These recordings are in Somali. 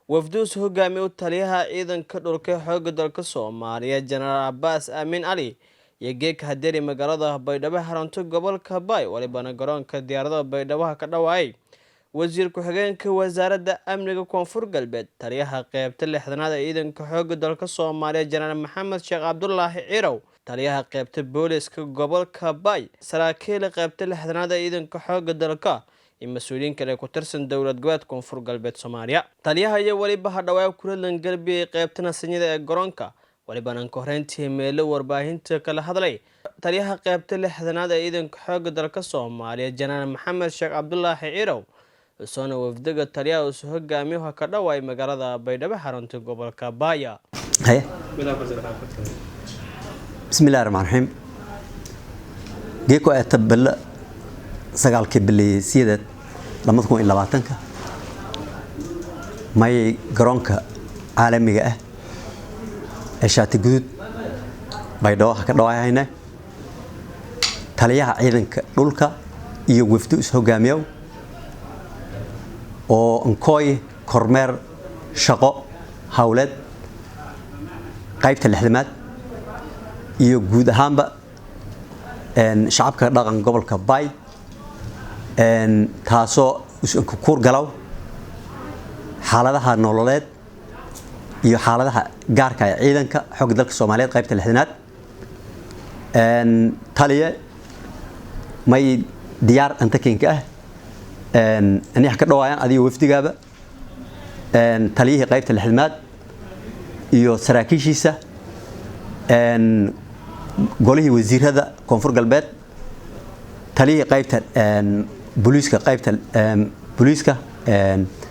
wafduus hogaamiye u taliyaha ciidanka dhulka xoogga dalka Soomaaliya General Abbas Amin Ali iyo geek hadeeri magaalada Baydhabo xarunta gobolka Bay walibana garoonka diyaaradaha Baydhabo ka dhawaayay wasiir ku-xigeenka wasaaradda amniga koonfur galbeed taliyaha qaybta 6aad ee ciidanka xoogga dalka Soomaaliya General Maxamed Sheekh Cabdullaahi Ciirow taliyaha qaybta booliska gobolka Bay saraakiil qaybta 6aad ee ciidanka xoogga dalka مسؤولين كلا كترسن دولة جوات كونفور قلبت سوماليا تاليها هي وليبا هدواء كلن قلبي قيبتنا سنيدة جرانكا وليبا نكورنتي ميلو ورباهين تكلا هذلي تاليها قيبت اللي حذنا ده إذن حق درك الصوماليا جنان محمد شيخ عبد الله عيرو سونا وفدق تاليها وسهق جاميوها كدواء مجرد بيدا بحرون تقبل كبايا هي بسم الله الرحمن الرحيم جيكو أتبل sagaalkii bilii sideed 2020 may garoonka caalamiga ah ee shaati guud Baydhabo ka dhawaayayna taliyaha ciidanka dhulka iyo wafdu is hogaamiyo oo ankooy kormeer shaqo hawlad qaybta 6aad iyo guud ahaanba shacabka dhaqan gobolka Bay taasoo isku kuur galaw xaaladaha nololeed iyo xaaladaha gaarka ah ciidanka xoog dalka Soomaaliyeed qaybta 6aad taliye may diyaar anta keenka ah ani ka dhawaayaan adiga wafdigaaba taliyihii qaybta 6aad iyo saraakiishiisa golihii wasiirada koonfur galbeed taliyihii qaybta booliska qaybta booliska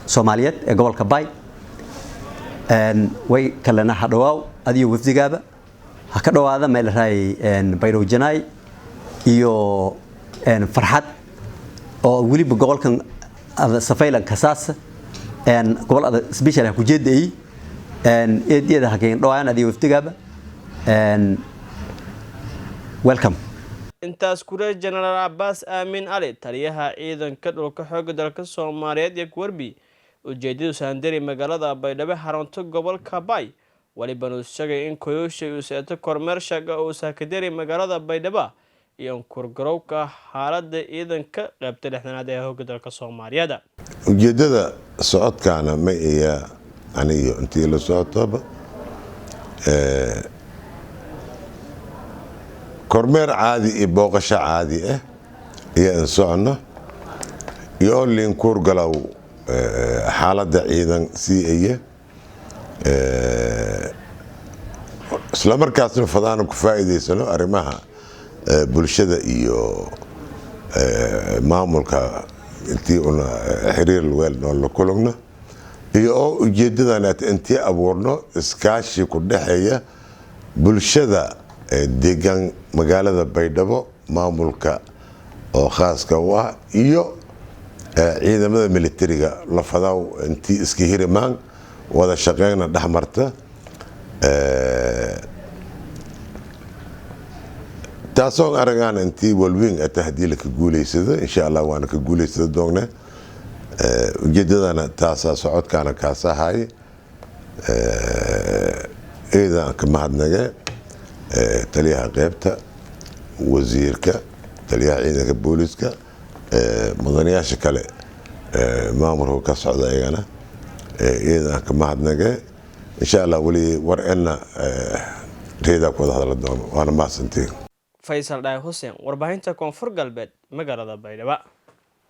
Soomaaliyeed ee gobolka Bay way kalena hadhawaaw adiga wafdigaaba ha ka dhawaada meel raay Baydhabo Janaay iyo farxad oo waliba gobolkan safaylan kasaas gobolada special ku jeeday eediyada hakeen dhawaan adiga wafdigaaba welcome intaas kure General Abbas Amin Ali taliyaha ciidanka dhulka xoogga dalka Soomaaliyeed ee Warbi ujeedadu saandari magaalada Baydhabo xarunta gobolka Bay waliba uu sheegay in koyosha uu seeto kormeer shaqo oo saakadari magaalada Baydhabo iyo korgarowka xaaladda ciidanka qaybta 6aad ee xoogga dalka Soomaaliyeed ujeedada socodkaana ma iya aniyo intii la socotaba kormeer caadi iyo booqasho caadi ah iyo socno iyo lin kuur galaw xaaladda ciidan siiye isla markaasna fadaan ku faa'iideysano arimaha bulshada iyo maamulka intii una xiriir weel la kulugna iyo ujeedadana intii abuurno iskaashi ku dhaxeeya bulshada deegaan magaalada Baydhabo maamulka oo khaaska u ah iyo ciidamada militariga la fadaw intii iska hirimaan wada shaqeeyna dhaxmarta taasoo aragaan intii walwing tahdilka guuleysada insha Allah waana ka guuleysada doogna ujeedadana taasa socodkaana ka sahay eedan ka mahadnaga taliyaha qaybta wasiirka taliyaha ciidanka booliska mudanayaasha kale maamulka ka socda ayagana eedan ka mahadnaga insha Allah wali war'ana reeda ku hadal doono waana maasantii Faisal Dhaay Hussein warbaahinta koonfur galbeed magaalada Baydhabo